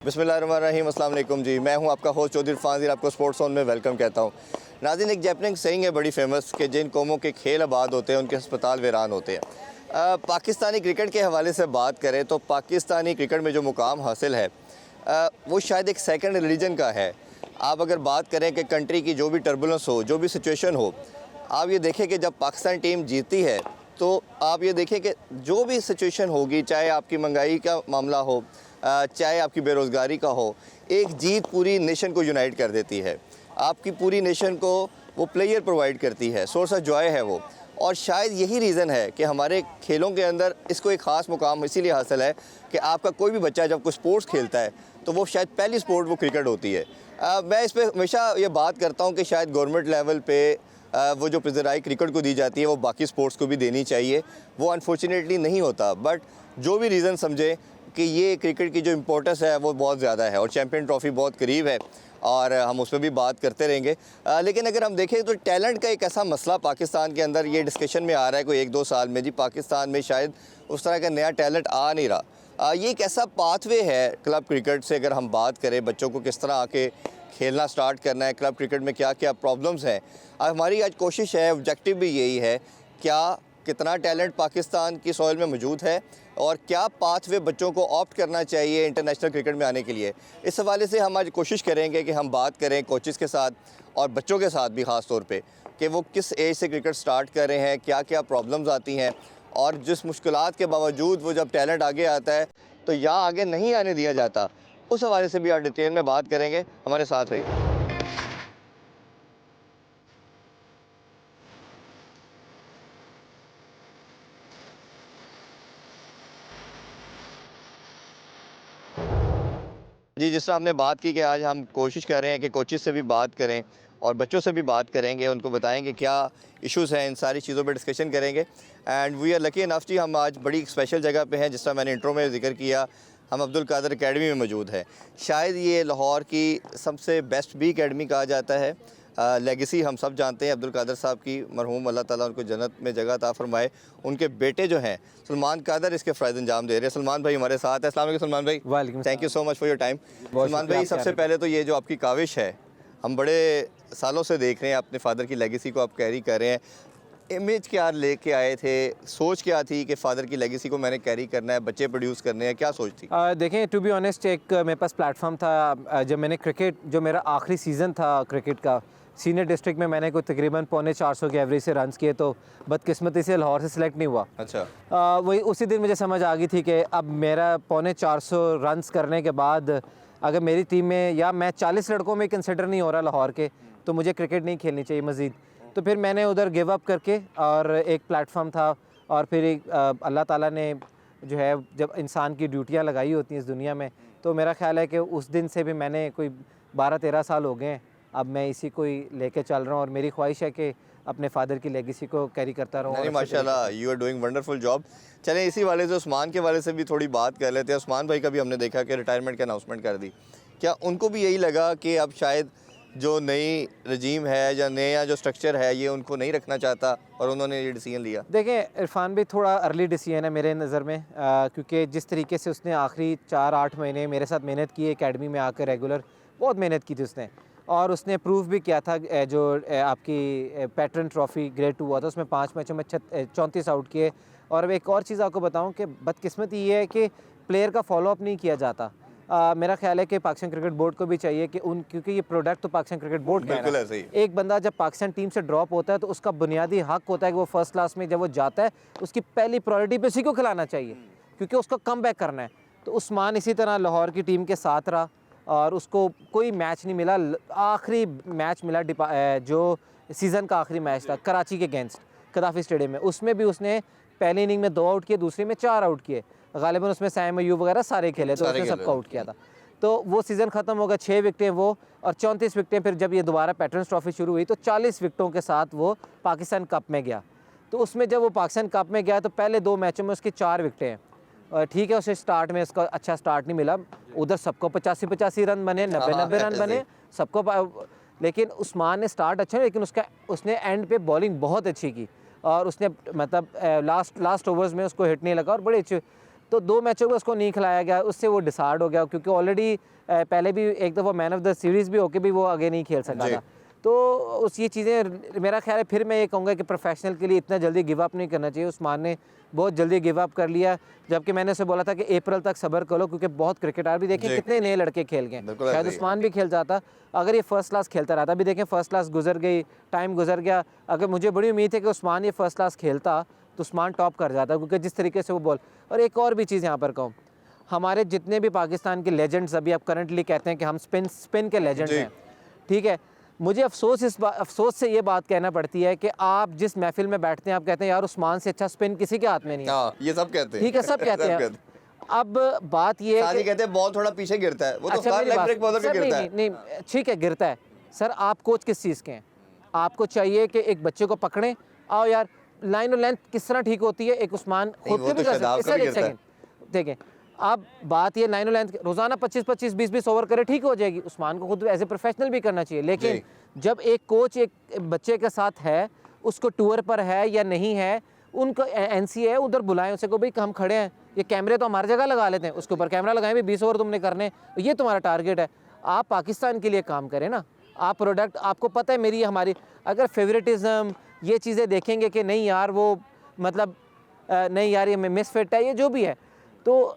बिस्मिल्लाहिर्रहमानिर्रहीम, अस्सलाम वालेकुम जी। मैं हूं आपका होस्ट चौधरी इरफान ज़ीर, आपको स्पोर्ट्स ऑन में वेलकम कहता हूं। नाज़रीन, एक जैपनिंग सेइंग है बड़ी फेमस कि जिन कौमों के खेल आबाद होते हैं उनके अस्पताल वीरान होते हैं। पाकिस्तानी क्रिकेट के हवाले से बात करें तो पाकिस्तानी क्रिकेट में जो मुकाम हासिल है वो शायद एक सेकंड रिलीजन का है। आप अगर बात करें कि कंट्री की जो भी टर्बुलेंस हो, जो भी सिचुएशन हो, आप ये देखें कि जब पाकिस्तान टीम जीतती है तो आप ये देखें कि जो भी सिचुएशन होगी, चाहे आपकी महंगाई का मामला हो, चाहे आपकी बेरोज़गारी का हो, एक जीत पूरी नेशन को यूनाइट कर देती है। आपकी पूरी नेशन को वो प्लेयर प्रोवाइड करती है, सोर्स ऑफ जॉय है वो। और शायद यही रीज़न है कि हमारे खेलों के अंदर इसको एक ख़ास मुकाम इसीलिए हासिल है कि आपका कोई भी बच्चा जब कोई स्पोर्ट्स खेलता है तो वो शायद पहली स्पोर्ट वो क्रिकेट होती है। मैं इस पर हमेशा ये बात करता हूँ कि शायद गवर्नमेंट लेवल पे वो जो प्रिजराई क्रिकेट को दी जाती है वो बाकी स्पोर्ट्स को भी देनी चाहिए। वो अनफॉर्चुनेटली नहीं होता, बट जो भी रीज़न समझे कि ये क्रिकेट की जो इम्पोर्टेंस है वो बहुत ज़्यादा है और चैम्पियन ट्रॉफ़ी बहुत करीब है और हम उस पर भी बात करते रहेंगे। लेकिन अगर हम देखें तो टैलेंट का एक ऐसा मसला पाकिस्तान के अंदर ये डिस्कशन में आ रहा है कोई 1-2 साल में जी, पाकिस्तान में शायद उस तरह का नया टैलेंट आ नहीं रहा। ये एक ऐसा पाथवे है क्लब क्रिकेट से, अगर हम बात करें बच्चों को किस तरह आके खेलना स्टार्ट करना है, क्लब क्रिकेट में क्या क्या प्रॉब्लम्स हैं। हमारी आज कोशिश है, ऑब्जेक्टिव भी यही है, कितना टैलेंट पाकिस्तान की सॉइल में मौजूद है और क्या पाथवे बच्चों को ऑप्ट करना चाहिए इंटरनेशनल क्रिकेट में आने के लिए। इस हवाले से हम आज कोशिश करेंगे कि हम बात करें कोचेज़ के साथ और बच्चों के साथ भी ख़ास तौर पे कि वो किस एज से क्रिकेट स्टार्ट कर रहे हैं, क्या क्या प्रॉब्लम्स आती हैं और जिस मुश्किलात के बावजूद वो जब टैलेंट आगे आता है तो यहाँ आगे नहीं आने दिया जाता। उस हवाले से भी आज डिटेल में बात करेंगे, हमारे साथ रहिए। जी, जिस तरह हमने बात की कि आज हम कोशिश कर रहे हैं कि कोचेज़ से भी बात करें और बच्चों से भी बात करेंगे, उनको बताएंगे क्या इश्यूज़ हैं, इन सारी चीज़ों पे डिस्कशन करेंगे। And we are lucky enough जी, हम आज बड़ी स्पेशल जगह पे हैं। जिस तरह मैंने इंट्रो में ज़िक्र किया, हम अब्दुल कादर एकेडमी में मौजूद हैं। शायद ये लाहौर की सबसे बेस्ट भी एकेडमी कहा जाता है। लेगेसी हम सब जानते हैं अब्दुल कादर साहब की, मरहूम अल्लाह ताला उनको जन्नत में जगह अता फरमाए। उनके बेटे जो हैं सलमान कादर इसके फ़राइज़ अंजाम दे रहे हैं। सलमान भाई हमारे साथ है। अस्सलाम वालेकुम सलमान भाई। वालेकुम thank you so much for your time. Salman भाई, सबसे पहले तो ये जो आपकी काविश है, हम बड़े सालों से देख रहे हैं अपने फादर की लेगेसी को आप कैरी कर रहे हैं। इमेज क्या लेके आए थे, सोच क्या थी कि फ़ादर की लेगेसी को मैंने कैरी करना है, बच्चे प्रोड्यूस करने हैं, क्या सोच थी? देखें, टू बी ऑनेस्ट, एक मेरे पास प्लेटफॉर्म था जब मैंने क्रिकेट, जो मेरा आखिरी सीज़न था क्रिकेट का, सीनियर डिस्ट्रिक्ट में मैंने कोई तकरीबन 450 के एवरेज से रन्स किए, तो बदकिस्मती से लाहौर से सिलेक्ट नहीं हुआ। अच्छा। वही उसी दिन मुझे समझ आ गई थी कि अब मेरा 450 रन्स करने के बाद अगर मेरी टीम में या मैं 40 लड़कों में कंसिडर नहीं हो रहा लाहौर के, तो मुझे क्रिकेट नहीं खेलनी चाहिए मज़ीद। तो फिर मैंने उधर गिव अप करके, और एक प्लेटफॉर्म था, और फिर अल्लाह ताला ने जो है जब इंसान की ड्यूटियां लगाई होती हैं इस दुनिया में, तो मेरा ख्याल है कि उस दिन से भी मैंने कोई 12-13 साल हो गए हैं, अब मैं इसी को ही लेके चल रहा हूँ और मेरी ख्वाहिश है कि अपने फादर की लेगेसी को कैरी करता रहूँ। नहीं, माशाल्लाह, you are doing wonderful job. चलें इसी वाले से उस्मान के वाले से भी थोड़ी बात कर लेते हैं। उस्मान भाई का भी हमने देखा कि रिटायरमेंट की अनाउंसमेंट कर दी, क्या उनको भी यही लगा कि अब शायद जो नई रजीम है या नया जो स्ट्रक्चर है ये उनको नहीं रखना चाहता और उन्होंने ये डिसीजन लिया? देखें, इरफान भी थोड़ा अर्ली डिसीजन है मेरे नज़र में, क्योंकि जिस तरीके से उसने आखिरी 4-8 महीने मेरे साथ मेहनत की एकेडमी में आकर, रेगुलर बहुत मेहनत की थी उसने, और उसने प्रूव भी किया था। जो आपकी पैटर्न ट्रॉफ़ी ग्रेड 2 हुआ था, उसमें 5 मैचों में 34 आउट किए। और एक और चीज़ आपको बताऊं कि बदकिस्मती ये है कि प्लेयर का फॉलोअप नहीं किया जाता। मेरा ख्याल है कि पाकिस्तान क्रिकेट बोर्ड को भी चाहिए कि क्योंकि ये प्रोडक्ट तो पाकिस्तान क्रिकेट बोर्ड का है ना। एक बंदा जब पाकिस्तान टीम से ड्रॉप होता है तो उसका बुनियादी हक होता है कि वो फर्स्ट क्लास में जब वो जाता है, उसकी पहली प्रायोरिटी पे उसी को खिलाना चाहिए, क्योंकि उसको कम बैक करना है। तो उस्मान इसी तरह लाहौर की टीम के साथ रहा और उसको कोई मैच नहीं मिला। आखिरी मैच मिला जो सीज़न का आखिरी मैच था कराची के अगेंस्ट कदाफ़ी स्टेडियम में, उसमें भी उसने पहली इनिंग में 2 आउट किए, दूसरी में 4 आउट किए। गालिबन उसमें सैम अयूब वगैरह सारे खेले, तो उसने सबको आउट किया था। तो वो सीज़न ख़त्म हो गया, 6 विकटें वो और 34 विकटें। फिर जब ये दोबारा पैटर्न्स ट्रॉफ़ी शुरू हुई तो 40 विकटों के साथ वो पाकिस्तान कप में गया। तो उसमें जब वो पाकिस्तान कप में गया तो पहले 2 मैचों में उसकी 4 विकटें हैं। ठीक है, उसे स्टार्ट में उसका अच्छा स्टार्ट नहीं मिला, उधर सबको 85-85 रन बने, 90-90 रन बने सबको, लेकिन उस्मान ने स्टार्ट अच्छा, लेकिन उसने एंड पे बॉलिंग बहुत अच्छी की और उसने मतलब लास्ट ओवर्स में उसको हिट नहीं लगा और बड़ी अच्छी। तो 2 मैचों में उसको नहीं खिलाया गया, उससे वो डिसार्ड हो गया, क्योंकि ऑलरेडी पहले भी एक दफ़ा मैन ऑफ द सीरीज़ भी होके भी वो आगे नहीं खेल सका था। तो उस ये चीज़ें मेरा ख्याल है, फिर मैं ये कहूँगा कि प्रोफेशनल के लिए इतना जल्दी गिव अप नहीं करना चाहिए। उस्मान ने बहुत जल्दी गिव अप कर लिया, जबकि मैंने उसे बोला था कि अप्रैल तक सब्र करो, क्योंकि बहुत क्रिकेटर भी देखें कितने नए लड़के खेल गए। शायद उस्मान भी खेल जाता अगर ये फर्स्ट क्लास खेलता रहता। अभी देखें फर्स्ट क्लास गुजर गई, टाइम गुजर गया। अगर मुझे बड़ी उम्मीद है कि उस्मान ये फर्स्ट क्लास खेलता तो उस्मान टॉप कर जाता, क्योंकि जिस तरीके से वो बॉल। और एक और भी चीज़ यहाँ पर कहूँ, हमारे जितने भी पाकिस्तान के लेजेंड्स अभी आप करंटली कहते हैं कि हम स्पिन के लेजेंड हैं, ठीक है, मुझे अफसोस से ये बात कहना पड़ती है कि आप जिस महफिल में बैठते हैं आप कहते हैं यार उस्मान से अच्छा स्पिन किसी के हाथ में नहीं है। ये सब कहते हैं, ठीक है, सब कहते हैं। अब बात ये है कि कहते हैं बॉल थोड़ा पीछे गिरता है, वो तो अच्छा, लेग ब्रेक बॉलर पे गिरता है। नहीं ठीक है, गिरता है सर। आप कोच किस चीज़ के हैं? आपको चाहिए कि एक बच्चे को पकड़ें, आओ यार लाइन और लेंथ किस तरह ठीक होती है, एक उस्मान खुद के भी कर सकते हैं। एक सेकंड देखें, अब बात ये लाइन और लेंथ रोज़ाना 25-25 20-20 ओवर करे, ठीक हो जाएगी। उस्मान को खुद एज ए प्रोफेशनल भी करना चाहिए, लेकिन जब एक कोच एक बच्चे के साथ है, उसको टूर पर है या नहीं है, उनको एनसी है उधर बुलाएं उसे को, भाई हम खड़े हैं, ये कैमरे तो हमारी जगह लगा लेते हैं, उसके ऊपर कैमरा लगाएं, भी 20 ओवर तुमने करने, ये तुम्हारा टारगेट है। आप पाकिस्तान के लिए काम करें ना, आप प्रोडक्ट, आपको पता है मेरी हमारी अगर फेवरेटिज्म ये चीज़ें देखेंगे कि नहीं यार वो मतलब नहीं यार ये मिसफिट है, ये जो भी है, तो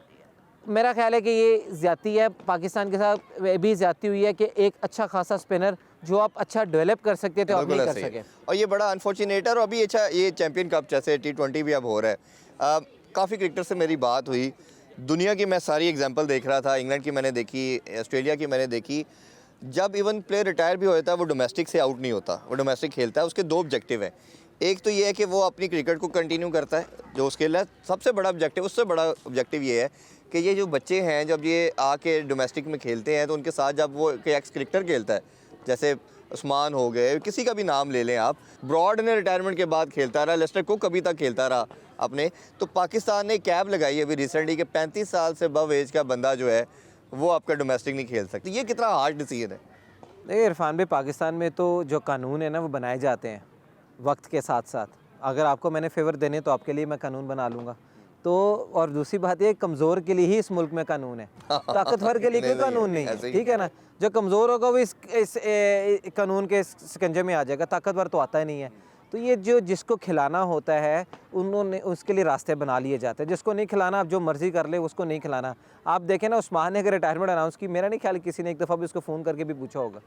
मेरा ख्याल है कि ये ज़्यादती है पाकिस्तान के साथ। भी ज़्यादती हुई है कि एक अच्छा खासा स्पिनर जो आप अच्छा डेवलप कर सकते थे आप नहीं कर सके, और ये बड़ा अनफॉर्चुनेट है। और अभी अच्छा ये चैंपियन कप जैसे T20 भी अब हो रहा है, काफ़ी क्रिकेटर से मेरी बात हुई, दुनिया की मैं सारी एग्जांपल देख रहा था, इंग्लैंड की मैंने देखी, ऑस्ट्रेलिया की मैंने देखी, जब इवन प्लेयर रिटायर भी होता है वो डोमेस्टिक से आउट नहीं होता, वो डोमेस्टिक खेलता है। उसके 2 ऑब्जेक्टिव हैं, एक तो ये है कि वो अपनी क्रिकेट को कंटिन्यू करता है, जो स्किल है सबसे बड़ा ऑब्जेक्टिव, उससे बड़ा ऑब्जेक्टिव ये है कि ये जो बच्चे हैं जब ये आके डोमेस्टिक में खेलते हैं तो उनके साथ जब वो एक्स क्रिकेटर खेलता है, जैसे उस्मान हो गए, किसी का भी नाम ले लें आप, ब्रॉड ने रिटायरमेंट के बाद खेलता रहा, लेस्टर कुक अभी तक खेलता रहा अपने, तो पाकिस्तान ने कैब लगाई अभी रिसेंटली कि 35 साल से अबव एज का बंदा जो है वो आपका डोमेस्टिक नहीं खेल सकती। ये कितना हार्ड डिसीजन है। देखिए इरफान भाई, पाकिस्तान में तो जो कानून है ना वो बनाए जाते हैं वक्त के साथ साथ। अगर आपको मैंने फेवर देने तो आपके लिए मैं कानून बना लूँगा, तो और दूसरी बात ये कमज़ोर के लिए ही इस मुल्क में कानून है, ताकतवर के लिए कोई कानून नहीं है, ठीक है ना। जो कमज़ोर होगा वो इस कानून के शिकंजे में आ जाएगा, ताकतवर तो आता ही नहीं है। तो ये जो जिसको खिलाना होता है उन्होंने उसके लिए रास्ते बना लिए जाते हैं, जिसको नहीं खिलाना आप जो मर्ज़ी कर ले, उसको नहीं खिलाना। आप देखें ना, उस्मान ने अगर रिटायरमेंट अनाउंस की, मेरा नहीं ख्याल किसी ने एक दफ़ा भी उसको फ़ोन करके भी पूछा होगा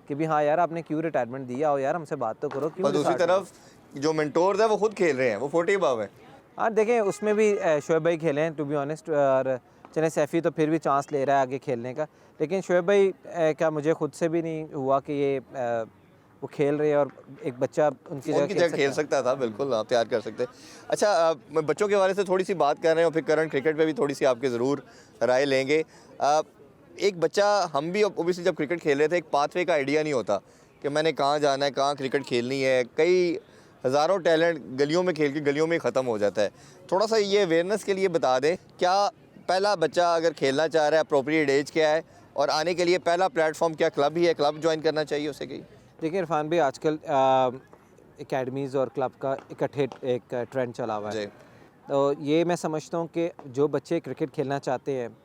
कि भी हाँ यार आपने क्यों रिटायरमेंट दिया, हो यार हमसे बात तो करो क्यों। दूसरी तरफ जो मेंटोर्स है वो खुद खेल रहे हैं, वो 40 अबव है। हाँ देखें, उसमें भी शोएब भाई खेले हैं टू बी ऑनेस्ट, और चले सैफ़ी तो फिर भी चांस ले रहा है आगे खेलने का, लेकिन शोएब भाई का मुझे खुद से भी नहीं हुआ कि ये वो खेल रहे हैं और एक बच्चा उनकी जगह खेल सकता था। बिल्कुल आप तैयार कर सकते। अच्छा, बच्चों के बारे से थोड़ी सी बात कर रहे हैं और फिर करंट क्रिकेट पे भी थोड़ी सी आपकी ज़रूर राय लेंगे। एक बच्चा, हम भी ओबियसली जब क्रिकेट खेल रहे थे, एक पाथवे का आइडिया नहीं होता कि मैंने कहाँ जाना है, कहाँ क्रिकेट खेलनी है। कई हज़ारों टैलेंट गलियों में खेल के गलियों में ही ख़त्म हो जाता है। थोड़ा सा ये अवेयरनेस के लिए बता दें, क्या पहला बच्चा अगर खेलना चाह रहा है अप्रोप्रिएट एज क्या है, और आने के लिए पहला प्लेटफॉर्म क्या क्लब ही है, क्लब ज्वाइन करना चाहिए उसे? कहीं देखिए इरफान भाई, आजकल एकेडमीज़ और क्लब का इकट्ठे एक ट्रेंड चला हुआ है, तो ये मैं समझता हूँ कि जो बच्चे क्रिकेट खेलना चाहते हैं,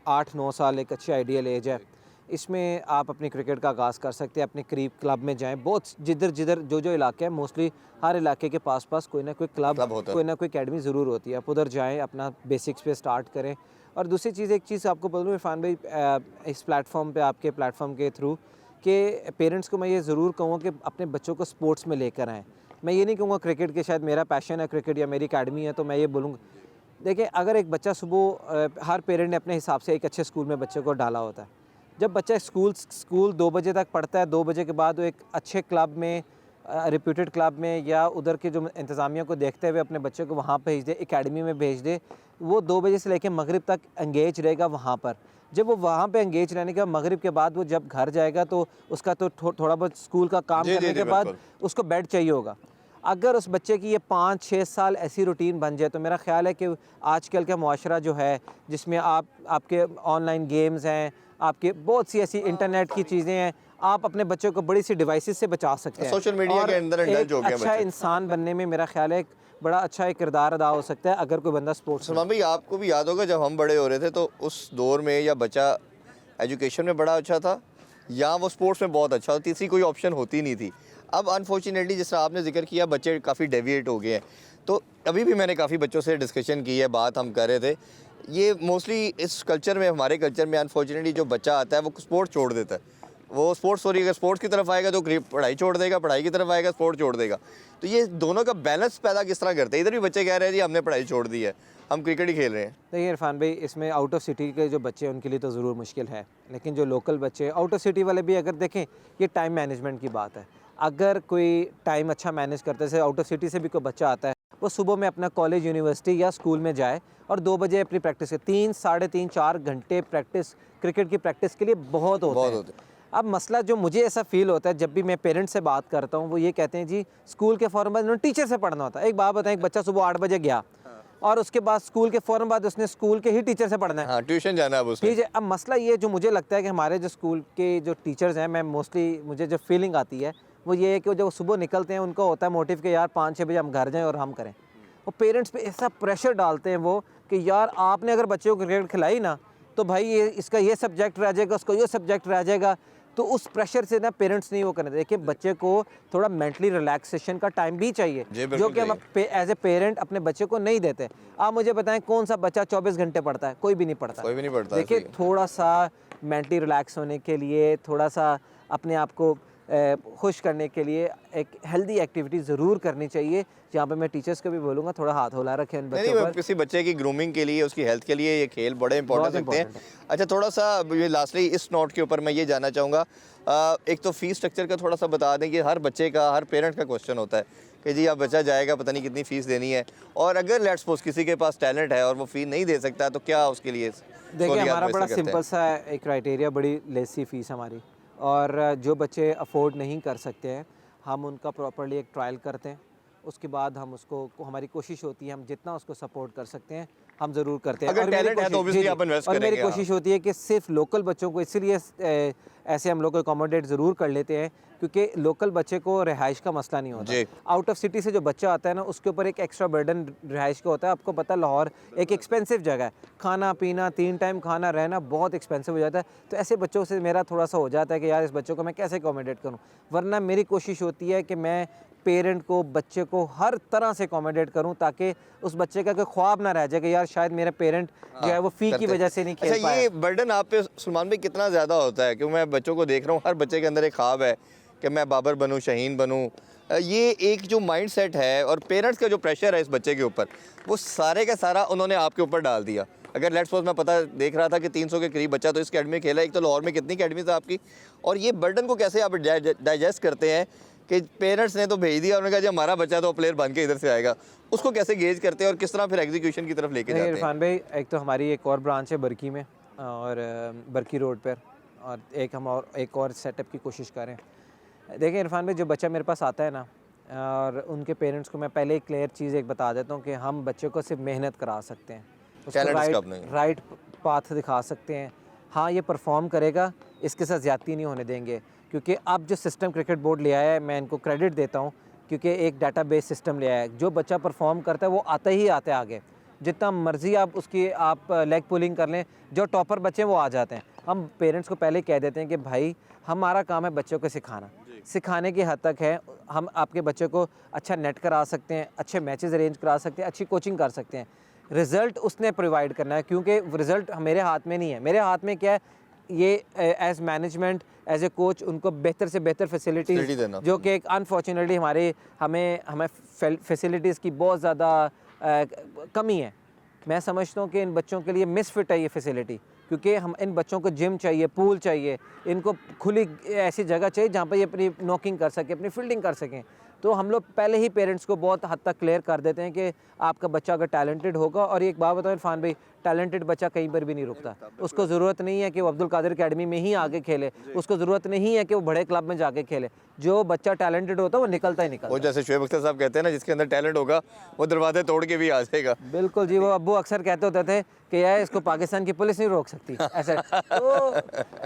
8-9 साल एक अच्छी आइडियल एज है, इसमें आप अपनी क्रिकेट का आगाज़ कर सकते हैं। अपने करीब क्लब में जाएं, बहुत जिधर जो इलाके हैं, मोस्टली हर इलाके के पास कोई ना कोई क्लब कोई ना कोई एकेडमी ज़रूर होती है। आप उधर जाएं, अपना बेसिक्स पे स्टार्ट करें। और दूसरी चीज़, एक चीज़ आपको बोलूँ इरफान भाई, इस प्लेटफॉर्म पे, आपके प्लेटफॉर्म के थ्रू, कि पेरेंट्स को मैं ये ज़रूर कहूँगा कि अपने बच्चों को स्पोर्ट्स में लेकर आएँ। मैं ये नहीं कहूँगा क्रिकेट के शायद मेरा पैशन है क्रिकेट या मेरी अकेडमी है तो मैं ये बोलूँगा। देखिए, अगर एक बच्चा सुबह, हर पेरेंट ने अपने हिसाब से एक अच्छे स्कूल में बच्चे को डाला होता है। जब बच्चा स्कूल 2 बजे तक पढ़ता है, 2 बजे के बाद वो एक अच्छे क्लब में, रिप्यूटेड क्लब में, या उधर के जो इंतज़ामिया को देखते हुए अपने बच्चे को वहाँ भेज दे, एकेडमी में भेज दे। वो 2 बजे से लेकर मगरिब तक एंगेज रहेगा वहाँ पर। जब वो वहाँ पे एंगेज रहने के बाद मगरिब के बाद वो जब घर जाएगा तो उसका तो थोड़ा बहुत स्कूल का काम करने के बाद उसको बेड चाहिए होगा। अगर उस बच्चे की ये 5-6 साल ऐसी रूटीन बन जाए तो मेरा ख़्याल है कि आजकल का मुआशरा जो है, जिसमें आपके ऑनलाइन गेम्स हैं, आपके बहुत सी ऐसी इंटरनेट की चीज़ें हैं, आप अपने बच्चों को बड़ी सी डिवाइसेस से बचा सकते हैं। सोशल मीडिया और के अंदर indulge हो गए अच्छा बच्चे। इंसान बनने में मेरा ख्याल है एक बड़ा अच्छा एक किरदार अदा हो सकता है अगर कोई बंदा स्पोर्ट्स सलमान भाई, आपको भी याद होगा जब हम बड़े हो रहे थे तो उस दौर में या बच्चा एजुकेशन में बड़ा अच्छा था या वो स्पोर्ट्स में बहुत अच्छा, तीसरी कोई ऑप्शन होती नहीं थी। अब अनफॉर्चुनेटली जिस तरह आपने जिक्र किया, बच्चे काफ़ी डेविएट हो गए हैं। तो अभी भी मैंने काफ़ी बच्चों से डिस्कशन की है, बात हम कर रहे थे, ये मोस्टली इस कल्चर में, हमारे कल्चर में अनफॉर्चुनेटली जो बच्चा आता है वो स्पोर्ट्स छोड़ देता है। वो अगर स्पोर्ट्स की तरफ आएगा तो पढ़ाई छोड़ देगा, पढ़ाई की तरफ आएगा स्पोर्ट्स छोड़ देगा। तो ये दोनों का बैलेंस पैदा किस तरह करते हैं? इधर भी बच्चे कह रहे हैं जी हमने पढ़ाई छोड़ दी है, हम क्रिकेट ही खेल रहे हैं। देखिए इरफान भाई, इसमें आउट ऑफ सिटी के जो बच्चे हैं उनके लिए तो ज़रूर मुश्किल है, लेकिन जो लोकल बच्चे आउट ऑफ सिटी वाले भी अगर देखें, ये टाइम मैनेजमेंट की बात है। अगर कोई टाइम अच्छा मैनेज करते हैं, जैसे आउट ऑफ सिटी से भी कोई बच्चा आता है, वो सुबह में अपना कॉलेज, यूनिवर्सिटी या स्कूल में जाए और 2 बजे अपनी प्रैक्टिस है, 3, साढ़े 3, 4 घंटे प्रैक्टिस, क्रिकेट की प्रैक्टिस के लिए बहुत होते हैं। अब मसला जो मुझे ऐसा फील होता है जब भी मैं पेरेंट्स से बात करता हूँ, वो ये कहते हैं जी स्कूल के फ़ौरन बाद उन्होंने टीचर से पढ़ना होता है। एक बात बताएं, एक बच्चा सुबह 8 बजे गया और उसके बाद स्कूल के फ़ौरन बाद उसने स्कूल के ही टीचर से पढ़ना है। हाँ, ट्यूशन जाना है अब उसमें। ठीक है, अब मसला ये जो मुझे लगता है कि हमारे जो स्कूल के जो टीचर्स हैं, मैं मोस्टली मुझे जो फीलिंग आती है वो ये है कि वो जब सुबह निकलते हैं उनका होता है मोटिव कि यार 5-6 बजे हम घर जाएं और हम करें। और पेरेंट्स पे ऐसा प्रेशर डालते हैं वो कि यार आपने अगर बच्चों को क्रिकेट खिलाई ना तो भाई ये इसका ये सब्जेक्ट रह जाएगा, उसका ये सब्जेक्ट रह जाएगा। तो उस प्रेशर से ना पेरेंट्स नहीं वो करने देते। देखिए बच्चे को थोड़ा मेंटली रिलैक्सेशन का टाइम भी चाहिए, जो कि हम एज ए पेरेंट अपने बच्चे को नहीं देते। आप मुझे बताएं कौन सा बच्चा 24 घंटे पढ़ता है? कोई भी नहीं पढ़ता। कोई भी नहीं पढ़ता। देखिए थोड़ा सा मेंटली रिलैक्स होने के लिए, थोड़ा सा अपने आप को खुश करने के लिए एक हेल्दी एक्टिविटी ज़रूर करनी चाहिए। जहाँ पे मैं टीचर्स को भी बोलूँगा थोड़ा हाथ होला रखें उन बच्चों पर। किसी बच्चे की ग्रूमिंग के लिए, उसकी हेल्थ के लिए ये खेल बड़े इंपॉर्टेंट रखते हैं। अच्छा, थोड़ा सा ये लास्टली इस नोट के ऊपर मैं ये जानना चाहूँगा, एक तो फ़ीस स्ट्रक्चर का थोड़ा सा बता दें कि हर बच्चे का, हर पेरेंट का क्वेश्चन होता है कि जी अब बच्चा जाएगा पता नहीं कितनी फ़ीस देनी है, और अगर लेट्स सपोज किसी के पास टैलेंट है और वो फ़ी नहीं दे सकता तो क्या उसके लिए? देखिए हमारा बड़ा सिंपल सा एक क्राइटेरिया, बड़ी लेसी फ़ीस हमारी, और जो बच्चे अफोर्ड नहीं कर सकते हैं हम उनका प्रॉपर्ली एक ट्रायल करते हैं। उसके बाद हम उसको, हमारी कोशिश होती है हम जितना उसको सपोर्ट कर सकते हैं हम ज़रूर करते हैं। अगर टैलेंट है तो ऑब्वियसली आप इन्वेस्ट करेंगे। और मेरी कोशिश होती है कि सिर्फ लोकल बच्चों को, इसीलिए ऐसे हम लोग को अकोमोडेट ज़रूर कर लेते हैं क्योंकि लोकल बच्चे को रिहाइश का मसला नहीं होता। आउट ऑफ सिटी से जो बच्चा आता है ना उसके ऊपर एक एक्स्ट्रा बर्डन रिहाइश का होता है। आपको पता है लाहौर एक एक्सपेंसिव जगह है, खाना पीना, 3 टाइम खाना, रहना बहुत एक्सपेंसिव हो जाता है। तो ऐसे बच्चों से मेरा थोड़ा सा हो जाता है कि यार इस बच्चों को मैं कैसे अकोमोडेट करूँ, वरना मेरी कोशिश होती है कि मैं पेरेंट को, बच्चे को हर तरह से अकोमोडेट करूं ताकि उस बच्चे का कोई ख्वाब ना रह जाए कि यार शायद मेरे पेरेंट जो है वो फ़ी की वजह से नहीं खेल पाए। ये बर्डन आप पे सलमान भाई कितना ज़्यादा होता है? क्योंकि मैं बच्चों को देख रहा हूँ, हर बच्चे के अंदर एक ख्वाब है कि मैं बाबर बनूँ, शहीन बनूँ। ये एक जो माइंड सेट है और पेरेंट्स का जो प्रेशर है इस बच्चे के ऊपर, वो सारे का सारा उन्होंने आपके ऊपर डाल दिया। अगर लेट्स सपोज मैं पता देख रहा था कि 300 के करीब बच्चा तो इस अकेडमी में खेला। एक तो लाहौर में कितनी अकेडमीज है आपकी, और ये बर्डन को कैसे आप डाइजेस्ट करते हैं कि पेरेंट्स ने तो भेज दिया, उन्होंने कहा जी हमारा बच्चा तो प्लेयर बन के इधर से आएगा, उसको कैसे गेज करते हैं और किस तरह फिर एग्जीक्यूशन की तरफ लेके जाते हैं? इरफान भाई, एक तो हमारी एक और ब्रांच है बरकी में, और बरकी रोड पर, और एक और सेटअप की कोशिश करें। देखिए इरफान भाई, जो बच्चा मेरे पास आता है ना, और उनके पेरेंट्स को मैं पहले एक क्लियर चीज़ एक बता देता हूँ कि हम बच्चे को सिर्फ मेहनत करा सकते हैं, उसको राइट पाथ दिखा सकते हैं। हाँ ये परफॉर्म करेगा, इसके साथ ज़्यादती नहीं होने देंगे, क्योंकि अब जो सिस्टम क्रिकेट बोर्ड ले आया है, मैं इनको क्रेडिट देता हूँ क्योंकि एक डाटाबेस सिस्टम ले आया है। जो बच्चा परफॉर्म करता है वो आता ही आता है आगे, जितना मर्जी आप उसकी लेग पुलिंग कर लें, जो टॉपर बच्चे हैं वो आ जाते हैं। हम पेरेंट्स को पहले कह देते हैं कि भाई हमारा काम है बच्चों को सिखाने की हद तक है। हम आपके बच्चे को अच्छा नेट करा सकते हैं, अच्छे मैचेस अरेंज करा सकते हैं, अच्छी कोचिंग कर सकते हैं। रिज़ल्ट उसने प्रोवाइड करना है, क्योंकि रिज़ल्ट मेरे हाथ में नहीं है। मेरे हाथ में क्या है, ये as management, as a coach उनको बेहतर से बेहतर फैसिलिटीज़, जो कि एक अनफॉर्चुनेटली हमें फैसिलिटीज़ की बहुत ज़्यादा कमी है। मैं समझता हूँ कि इन बच्चों के लिए मिसफिट है ये फैसिलिटी, क्योंकि हम इन बच्चों को जिम चाहिए, पूल चाहिए, इनको खुली ऐसी जगह चाहिए जहाँ पर ये अपनी नॉकिंग कर सकें, अपनी फील्डिंग कर सकें। तो हम लोग पहले ही पेरेंट्स को बहुत हद तक क्लियर कर देते हैं कि आपका बच्चा अगर टैलेंटेड होगा, और एक बात बताओ इरफान भाई, टैलेंटेड बच्चा कहीं पर भी नहीं रुकता। उसको ज़रूरत नहीं है कि वो अब्दुल कादिर अकेडमी में ही आगे खेले, उसको ज़रूरत नहीं है कि वो बड़े क्लब में जाके खेले। जो बच्चा टैलेंटेड होता है वो निकलता ही निकलता है। वो जैसे शोएब अख्तर साहब कहते हैं ना, जिसके अंदर टैलेंट होगा वो दरवाजे तोड़ के भी आ जाएगा। बिल्कुल जी, वो अब्बू अक्सर कहते होते थे कि यार इसको पाकिस्तान की पुलिस नहीं रोक सकती, ऐसा तो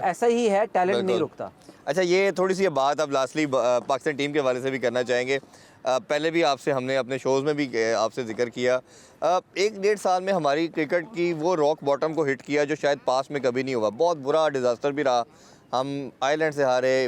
ऐसा ही है, टैलेंट नहीं रुकता। अच्छा, ये थोड़ी सी बात अब लास्टली पाकिस्तान टीम के हवाले से भी करना चाहेंगे। पहले भी आपसे हमने अपने शोज़ में भी आपसे जिक्र किया, 1-1.5 साल में हमारी क्रिकेट की वो रॉक बॉटम को हिट किया जो शायद पास में कभी नहीं हुआ। बहुत बुरा डिज़ास्टर भी रहा। हम आयरलैंड से हारे,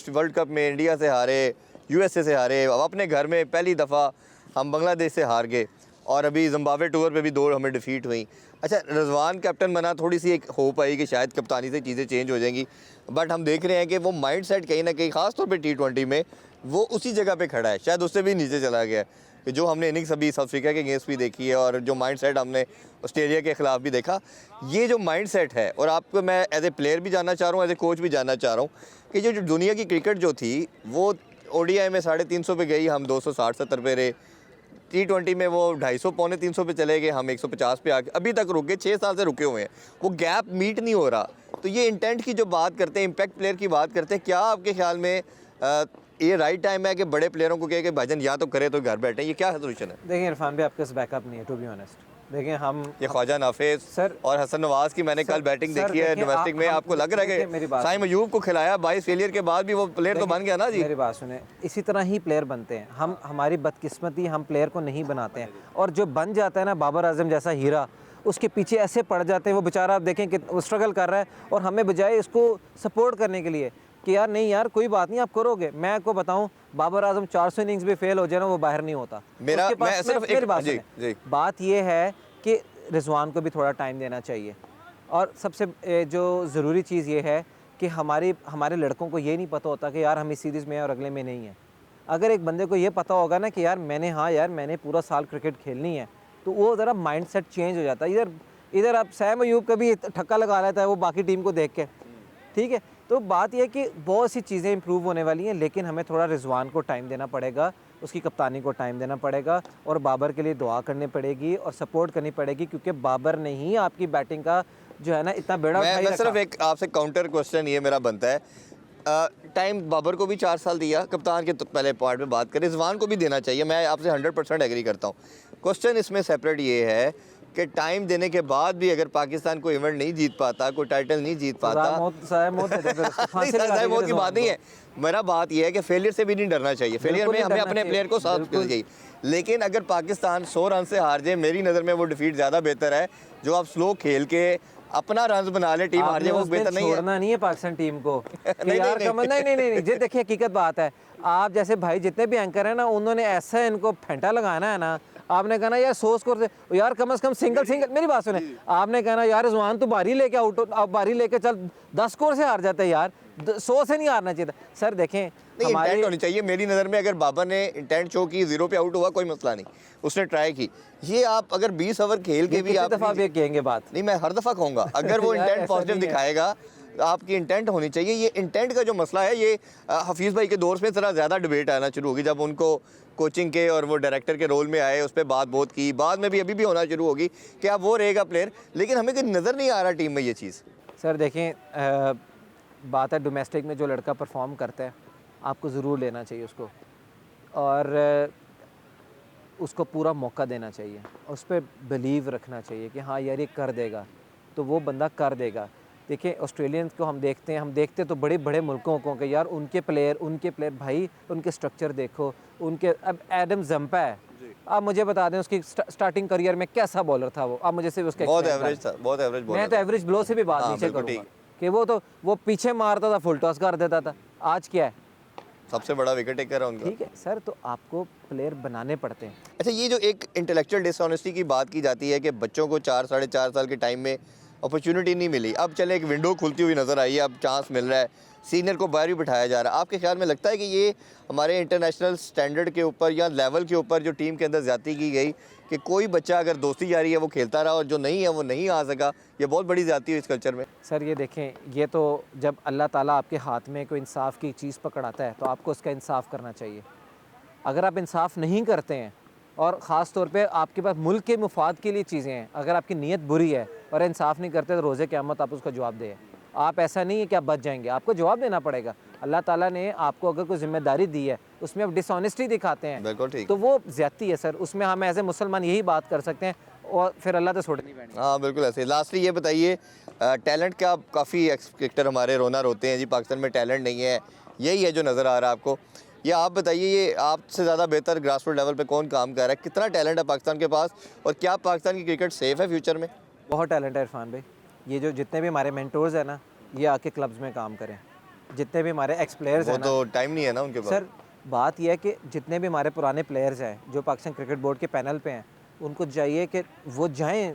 वर्ल्ड कप में इंडिया से हारे, यूएसए से हारे, अब अपने घर में पहली दफ़ा हम बांग्लादेश से हार गए और अभी जिम्बाब्वे टूर पे भी 2 हमें डिफ़ीट हुई। अच्छा, रिजवान कैप्टन बना, थोड़ी सी एक होप आई कि शायद कप्तानी से चीज़ें चेंज हो जाएंगी, बट हम देख रहे हैं कि वो माइंड सेट कहीं ना कहीं ख़ास तौर पे T20 में वो उसी जगह पे खड़ा है, शायद उससे भी नीचे चला गया है। कि जो हमने इनिंग्स अभी साउथ अफ्रीका के अगेंस्ट भी देखी है और जो माइंड सेट हमने ऑस्ट्रेलिया के ख़िलाफ़ भी देखा, ये जो माइंड सेट है, और आपको मैं एज ए प्लेयर भी जानना चाह रहा हूँ, एज ए कोच भी जानना चाह रहा हूँ कि जो दुनिया की क्रिकेट जो थी वो ODI में 350 पे गई, हम 260-70 पे रहे। T20 में वो 250 पौने 300 पे चले गए, हम 150 पे आके अभी तक रुके, 6 साल से रुके हुए हैं। वो गैप मीट नहीं हो रहा। तो ये इंटेंट की जो बात करते हैं, इम्पैक्ट प्लेयर की बात करते हैं, क्या आपके ख्याल में ये राइट टाइम है कि बड़े प्लेयरों को कहे कि भाईजान या तो करे तो घर बैठे, ये क्या सोल्यूशन है? देखिए इरफान भाई, आपके पास बैकअप नहीं है टू बी ऑनेस्ट। देखिए ये ख्वाजा नाफिज सर और हसन नवाज की मैंने कल बैटिंग देखी है डोमेस्टिक में, आपको लग रहा है कि साइम अयूब को खिलाया 22 फेलियर के बाद भी वो प्लेयर तो बन गया ना जी? मेरी बात सुने, इसी तरह ही प्लेयर बनते हैं हम। हमारी बदकिस्मती, हम प्लेयर को नहीं बनाते हैं, और जो बन जाता है ना बाबर आजम जैसा हीरा, उसके पीछे ऐसे पड़ जाते हैं वो बेचारा। आप देखें कि वो स्ट्रगल कर रहा है और हमें बजाय उसको सपोर्ट करने के लिए कि यार नहीं यार कोई बात नहीं आप करोगे। मैं आपको बताऊं, बाबर आजम 400 इनिंग्स भी फेल हो जाए ना, वो बाहर नहीं होता। मेरा उसके पास मैं सिर्फ मेरी एक बात जी, सुने, जी। बात ये है कि रिजवान को भी थोड़ा टाइम देना चाहिए। और सबसे जो ज़रूरी चीज़ ये है कि हमारे लड़कों को ये नहीं पता होता कि यार हम इस सीरीज़ में हैं और अगले में नहीं है। अगर एक बंदे को ये पता होगा ना कि यार मैंने पूरा साल क्रिकेट खेलनी है, तो वो ज़रा माइंड सेट चेंज हो जाता है। इधर अब सैम अयूब का भी ठक्का लगा लेता है वो बाकी टीम को देख के, ठीक है। तो बात यह है कि बहुत सी चीज़ें इंप्रूव होने वाली हैं, लेकिन हमें थोड़ा रिजवान को टाइम देना पड़ेगा, उसकी कप्तानी को टाइम देना पड़ेगा, और बाबर के लिए दुआ करनी पड़ेगी और सपोर्ट करनी पड़ेगी, क्योंकि बाबर ने ही आपकी बैटिंग का जो है ना इतना बेड़ा उठाई मैं सिर्फ रखा। एक आपसे काउंटर क्वेश्चन ये मेरा बनता है, टाइम बाबर को भी 4 साल दिया, कप्तान के तो पहले पार्ट में बात करें, रिजवान को भी देना चाहिए, मैं आपसे 100% एग्री करता हूँ। क्वेश्चन इसमें सेपरेट ये है कि टाइम देने के बाद भी अगर पाकिस्तान कोई इवेंट नहीं जीत पाता, कोई टाइटल नहीं जीत पाता, नहीं सजा मौत की बात नहीं है। मेरा बात यह है कि फेलियर से भी नहीं डरना चाहिए, फेलियर में हमें अपने प्लेयर को साथ देना चाहिए। लेकिन अगर पाकिस्तान 100 रन से हार जाए, मेरी नज़र में वो डिफीट ज़्यादा बेहतर है। जो आप स्लो खेल के अपना रन बना ले, टीम हार जाए, वो बेहतर नहीं है। छोड़ना नहीं है पाकिस्तान टीम को नहीं, यार नहीं, नहीं, ये देखिए हकीकत बात है। आप जैसे भाई जितने भी एंकर हैं ना, उन्होंने ऐसा इनको फेंटा लगाना है ना, आपने कहना यार 100 स्कोर से यार कम से कम सिंगल मेरी बात सुने, आपने कहना यार रिजवान तो बारी लेके आउट, अब बारी लेके चल 10 स्कोर से हार जाते हैं यार, 100 से नहीं हारना चाहिए। सर देखें इंटेंट होनी चाहिए मेरी नज़र में। अगर बाबर ने इंटेंट शो की, 0 पे आउट हुआ, कोई मसला नहीं, उसने ट्राई की। ये आप अगर 20 ओवर खेल के भी आप दफा भी कहेंगे बात नहीं, मैं हर दफ़ा कहूँगा अगर वो इंटेंट पॉजिटिव दिखाएगा, आपकी इंटेंट होनी चाहिए। ये इंटेंट का जो मसला है, ये हफीज़ भाई के दौर में ज़रा ज़्यादा डिबेट आना शुरू होगी, जब उनको कोचिंग के और वो डायरेक्टर के रोल में आए, उस पर बात बहुत की, बाद में भी अभी भी होना शुरू होगी कि अब वो रहेगा प्लेयर, लेकिन हमें कहीं नज़र नहीं आ रहा टीम में ये चीज़। सर देखें, बात है डोमेस्टिक में जो लड़का परफॉर्म करता है, आपको ज़रूर लेना चाहिए उसको, और उसको पूरा मौका देना चाहिए, उस पर बिलीव रखना चाहिए कि हाँ यार ये कर देगा, तो वो बंदा कर देगा। देखिए ऑस्ट्रेलियंस को हम देखते तो बड़े बड़े मुल्कों को कि यार उनके प्लेयर भाई, उनके स्ट्रक्चर देखो, उनके अब एडम जम्पा है, आप मुझे बता दें उसकी स्टार्टिंग करियर में कैसा बॉलर था वो, आप मुझे सिर्फ उसके बहुत एवरेज था, बहुत एवरेज बॉलर। मैं तो एवरेज ब्लो से भी बात नीचे करूँगा कि वो पीछे मारता था, फुल टॉस कर देता था। आज क्या है, सबसे बड़ा विकेट टेकर है उनका। ठीक है सर, तो आपको प्लेयर बनाने पड़ते हैं। अच्छा, ये जो एक इंटेलेक्चुअल डिसऑनेस्टी की बात की जाती है कि बच्चों को 4 साढ़े 4 साल के टाइम में अपॉर्चुनिटी नहीं मिली, अब चले एक विंडो खुलती हुई नज़र आई है, अब चांस मिल रहा है, सीनियर को बाहर भी बिठाया जा रहा है। आपके ख्याल में लगता है कि ये हमारे इंटरनेशनल स्टैंडर्ड के ऊपर या लेवल के ऊपर जो टीम के अंदर ज़्यादती की गई कि कोई बच्चा अगर दोस्ती जारी है वो खेलता रहा और जो नहीं है वो नहीं आ सका, ये बहुत बड़ी ज़्यादती हुई इस कल्चर में? सर ये देखें, ये तो जब अल्लाह ताला आपके हाथ में कोई इंसाफ की चीज़ पकड़ाता है तो आपको उसका इंसाफ करना चाहिए। अगर आप इंसाफ नहीं करते हैं और ख़ास तौर पे आपके पास मुल्क के मुफाद के लिए चीज़ें हैं, अगर आपकी नीयत बुरी है और इंसाफ नहीं करते तो रोज़े क़यामत आप उसका जवाब दें। आप ऐसा नहीं है कि आप बच जाएंगे, आपको जवाब देना पड़ेगा। अल्लाह ताला ने आपको अगर कोई जिम्मेदारी दी है, उसमें आप डिसऑनेस्टी दिखाते हैं, बिल्कुल ठीक, तो वो ज़्यादती है सर। उसमें हम एज ए मुसलमान यही बात कर सकते हैं, और फिर अल्लाह तो छोड़ नहीं बैठे। हाँ बिल्कुल ऐसे। लास्टली ये बताइए, टैलेंट का काफ़ी क्रिकेटर हमारे रोना रोते हैं जी पाकिस्तान में टैलेंट नहीं है, यही है जो नज़र आ रहा है आपको, या आप बताइए ये आपसे ज़्यादा बेहतर ग्रास रूट लेवल पे कौन काम कर रहा है, कितना टैलेंट है पाकिस्तान के पास, और क्या पाकिस्तान की क्रिकेट सेफ़ है फ्यूचर में? बहुत टैलेंट है इरफान भाई। ये जो जितने भी हमारे मेंटोर्स हैं ना, ये आके क्लब्स में काम करें। जितने भी हमारे एक्स प्लेयर्स वो हैं ना, तो टाइम नहीं है ना उनके पास। सर बात यह है कि जितने भी हमारे पुराने प्लेयर्स हैं जो पाकिस्तान क्रिकेट बोर्ड के पैनल पे हैं, उनको चाहिए कि वो जाएं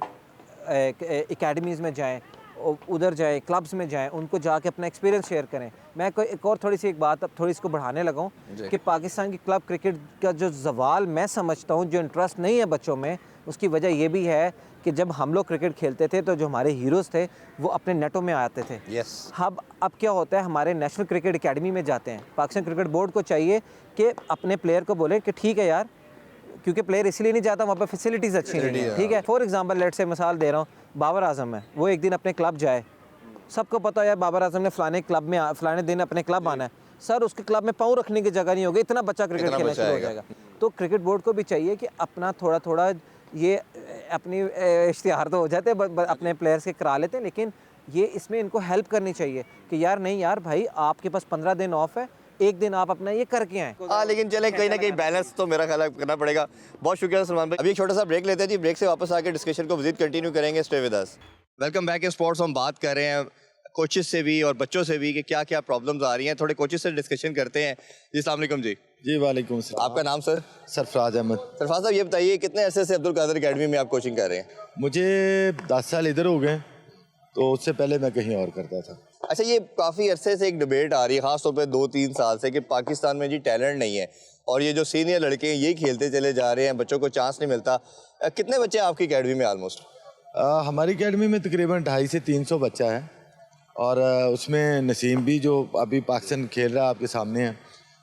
एकेडमीज़ में जाएं, उधर जाएं, क्लब्स में जाएं, उनको जाके अपना एक्सपीरियंस शेयर करें। मैं कोई एक और थोड़ी सी एक बात अब थोड़ी इसको बढ़ाने लगा हूँ कि पाकिस्तान की क्लब क्रिकेट का जो जवाल मैं समझता हूँ, जो इंटरेस्ट नहीं है बच्चों में, उसकी वजह ये भी है कि जब हम लोग क्रिकेट खेलते थे तो जो हमारे हीरोज़ थे वो अपने नेटों में आते थे। यस। अब क्या होता है, हमारे नेशनल क्रिकेट एकेडमी में जाते हैं। पाकिस्तान क्रिकेट बोर्ड को चाहिए कि अपने प्लेयर को बोलें कि ठीक है यार, क्योंकि प्लेयर इसलिए नहीं जाता, वहाँ पर फैसिलिटीज़ अच्छी नहीं है, ठीक है। फॉर एग्जांपल लेट से मिसाल दे रहा हूँ, बाबर आजम है, वो एक दिन अपने क्लब जाए, सबको पता है यार बाबर आजम ने फलाने क्लब में फलाने दिन अपने क्लब आना है, सर उसके क्लब में पाँव रखने की जगह नहीं होगी, इतना बच्चा क्रिकेट खेलना शुरू हो जाएगा। तो क्रिकेट बोर्ड को भी चाहिए कि अपना थोड़ा थोड़ा ये अपनी इश्तिहार तो हो जाते हैं अपने प्लेयर्स के करा लेते हैं, लेकिन ये इसमें इनको हेल्प करनी चाहिए कि यार नहीं यार भाई, आपके पास 15 दिन ऑफ है, एक दिन आप अपना ये करके आएँ। हाँ लेकिन चले कहीं ना कहीं बैलेंस तो मेरा ख्याल है करना पड़ेगा। बहुत शुक्रिया सलमान भाई। अभी एक छोटा सा ब्रेक लेते हैं जी, ब्रेक से वापस आके डिस्कशन को विजिट कंटिन्यू करेंगे। Stay with us. Welcome back in sports. हम बात कर रहे हैं कोचेस से भी और बच्चों से भी कि क्या क्या प्रॉब्लम्स आ रही हैं, थोड़े कोचेस से डिस्कशन करते हैं जी। अस्सलाम वालेकुम जी। जी वालेकुम सलाम। आपका नाम सर? सरफराज अहमद। सरफराज साहब ये बताइए कितने अरसे से अब्दुल कादिर अकेडमी में आप कोचिंग कर रहे हैं? मुझे 10 साल इधर हो गए, तो उससे पहले मैं कहीं और करता था। अच्छा, ये काफ़ी अरसे से एक डिबेट आ रही है ख़ास तौर पे 2-3 साल से कि पाकिस्तान में जी टैलेंट नहीं है और ये जो सीनियर लड़के हैं ये खेलते चले जा रहे हैं, बच्चों को चांस नहीं मिलता। कितने बच्चे हैं आपकी अकेडमी में ऑलमोस्ट? हमारी अकेडमी में तकरीबन 250 से 300 बच्चा है, और उसमें नसीम भी जो अभी पाकिस्तान खेल रहा है आपके सामने है,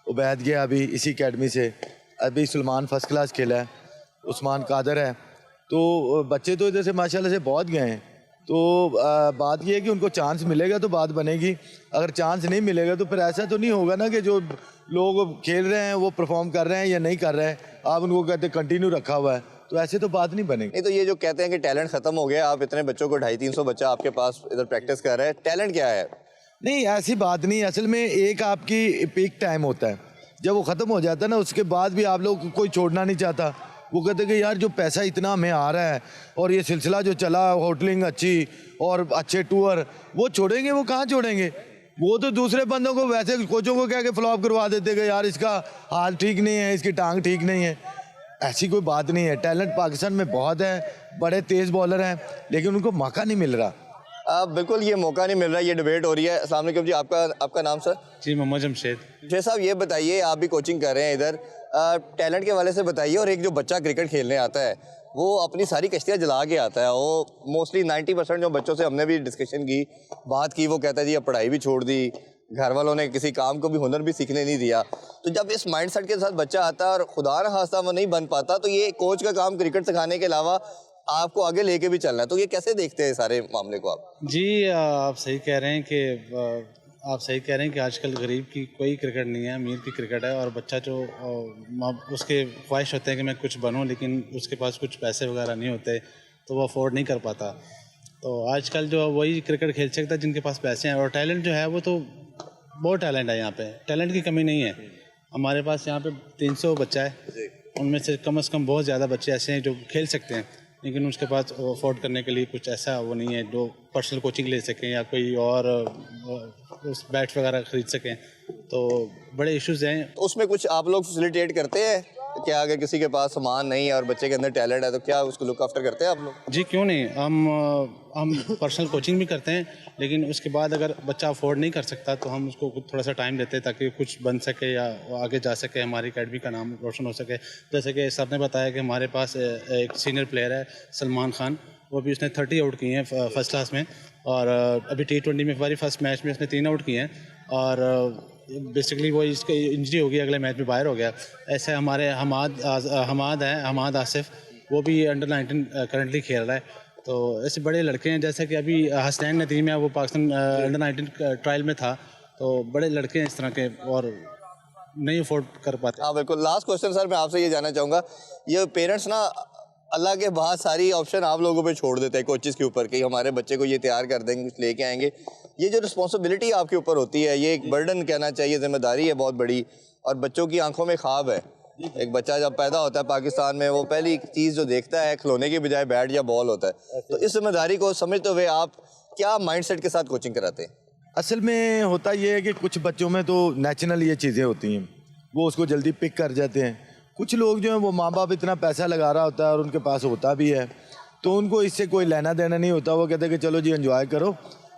उबैद गया अभी इसी अकेडमी से, अभी सलमान फर्स्ट क्लास खेला है, उस्मान कादर है, तो बच्चे तो इधर से माशाल्लाह से बहुत गए हैं। तो बात ये है कि उनको चांस मिलेगा तो बात बनेगी, अगर चांस नहीं मिलेगा तो फिर ऐसा तो नहीं होगा ना कि जो लोग खेल रहे हैं वो परफॉर्म कर रहे हैं या नहीं कर रहे हैं, आप उनको कहते कंटिन्यू रखा हुआ है, तो ऐसे तो बात नहीं बनेगी। नहीं तो ये जो कहते हैं कि टैलेंट खत्म हो गया, आप इतने बच्चों को 250-300 बच्चा आपके पास इधर प्रैक्टिस कर रहे हैं, टैलेंट क्या है? नहीं ऐसी बात नहीं, असल में एक आपकी पीक टाइम होता है, जब वो ख़त्म हो जाता है ना उसके बाद भी आप लोग कोई छोड़ना नहीं चाहता। वो कहते कि यार जो पैसा इतना हमें आ रहा है और ये सिलसिला जो चला, होटलिंग अच्छी और अच्छे टूर, वो छोड़ेंगे, वो कहाँ छोड़ेंगे? वो तो दूसरे बंदों को वैसे कोचों को कह के फ्लॉप करवा देते कि यार इसका हाल ठीक नहीं है, इसकी टांग ठीक नहीं है। ऐसी कोई बात नहीं है, टैलेंट पाकिस्तान में बहुत है, बड़े तेज़ बॉलर हैं, लेकिन उनको मौका नहीं मिल रहा। बिल्कुल ये मौका नहीं मिल रहा, ये डिबेट हो रही है। अस्सलाम वालेकुम जी। आपका नाम सर? जी मोहम्मद जमशेद। जय साहब ये बताइए, आप भी कोचिंग कर रहे हैं इधर, टैलेंट के वाले से बताइए। और एक जो बच्चा क्रिकेट खेलने आता है वो अपनी सारी कश्तियाँ जला के आता है, वो मोस्टली 90% जो बच्चों से हमने भी डिस्कशन की, बात की, वो कहता है जी अब पढ़ाई भी छोड़ दी, घर वालों ने किसी काम को भी, हुनर भी सीखने नहीं दिया। तो जब इस माइंडसेट के साथ बच्चा आता है और खुदा न खास्ता वो नहीं बन पाता, तो ये कोच का काम क्रिकेट सिखाने के अलावा आपको आगे लेके भी चलना है, तो ये कैसे देखते हैं सारे मामले को आप? जी आप सही कह रहे हैं कि आजकल गरीब की कोई क्रिकेट नहीं है, अमीर की क्रिकेट है। और बच्चा जो उसके ख्वाहिश होते हैं कि मैं कुछ बनूं, लेकिन उसके पास कुछ पैसे वगैरह नहीं होते तो वो अफोर्ड नहीं कर पाता। तो आजकल जो वही क्रिकेट खेल सकता है जिनके पास पैसे हैं, और टैलेंट जो है वो तो बहुत टैलेंट है यहाँ पे, टैलेंट की कमी नहीं है। हमारे पास यहाँ पे 300 बच्चा है, उनमें से कम बहुत ज़्यादा बच्चे ऐसे हैं जो खेल सकते हैं, लेकिन उसके पास अफोर्ड करने के लिए कुछ ऐसा वो नहीं है जो पर्सनल कोचिंग ले सकें या कोई और उस बैट्स वगैरह ख़रीद सकें। तो बड़े इश्यूज़ हैं। तो उसमें कुछ आप लोग फैसिलिटेट करते हैं क्या? अगर किसी के पास सामान नहीं है और बच्चे के अंदर टैलेंट है तो क्या उसको लुक आफ्टर करते हैं आप लोग? जी क्यों नहीं, हम पर्सनल कोचिंग भी करते हैं, लेकिन उसके बाद अगर बच्चा अफोर्ड नहीं कर सकता तो हम उसको थोड़ा सा टाइम देते हैं ताकि कुछ बन सके या आगे जा सके, हमारी अकेडमी का नाम रोशन हो सके। जैसे कि सर ने बताया कि हमारे पास एक सीनियर प्लेयर है सलमान खान, वो भी उसने 30 आउट किए हैं फर्स्ट क्लास में, और अभी T20 में हमारी फर्स्ट मैच में उसने 3 आउट किए हैं, और बेसिकली वो इसकी इंजरी हो गई, अगले मैच में बाहर हो गया। ऐसे हमारे हमाद आसिफ, वो भी अंडर-19 करंटली खेल रहा है। तो ऐसे बड़े लड़के हैं, जैसे कि अभी हसनैन नदीम है, वो पाकिस्तान अंडर-19 ट्रायल में था। तो बड़े लड़के हैं इस तरह के और नहीं अफोर्ड कर पाते। हाँ बिल्कुल। लास्ट क्वेश्चन सर मैं आपसे ये जानना चाहूँगा, ये पेरेंट्स ना अल्लाह के बाद सारी ऑप्शन आप लोगों पे छोड़ देते हैं कोचेस के ऊपर कि हमारे बच्चे को ये तैयार कर देंगे, कुछ लेके आएंगे। ये जो रिस्पॉन्सिबिलिटी आपके ऊपर होती है, ये एक बर्डन कहना चाहिए, जिम्मेदारी है बहुत बड़ी, और बच्चों की आंखों में ख्वाब है। एक बच्चा जब पैदा होता है पाकिस्तान में, वो पहली चीज़ जो देखता है खिलौने की बजाय बैट या बॉल होता है। तो इस जिम्मेदारी को समझते हुए आप क्या माइंडसेट के साथ कोचिंग कराते हैं? असल में होता ये है कि कुछ बच्चों में तो नेचुरल ये चीज़ें होती हैं, वो उसको जल्दी पिक कर जाते हैं। कुछ लोग जो हैं वो माँ बाप इतना पैसा लगा रहा होता है और उनके पास होता भी है, तो उनको इससे कोई लेना देना नहीं होता। वो कहते हैं कि चलो जी एंजॉय करो,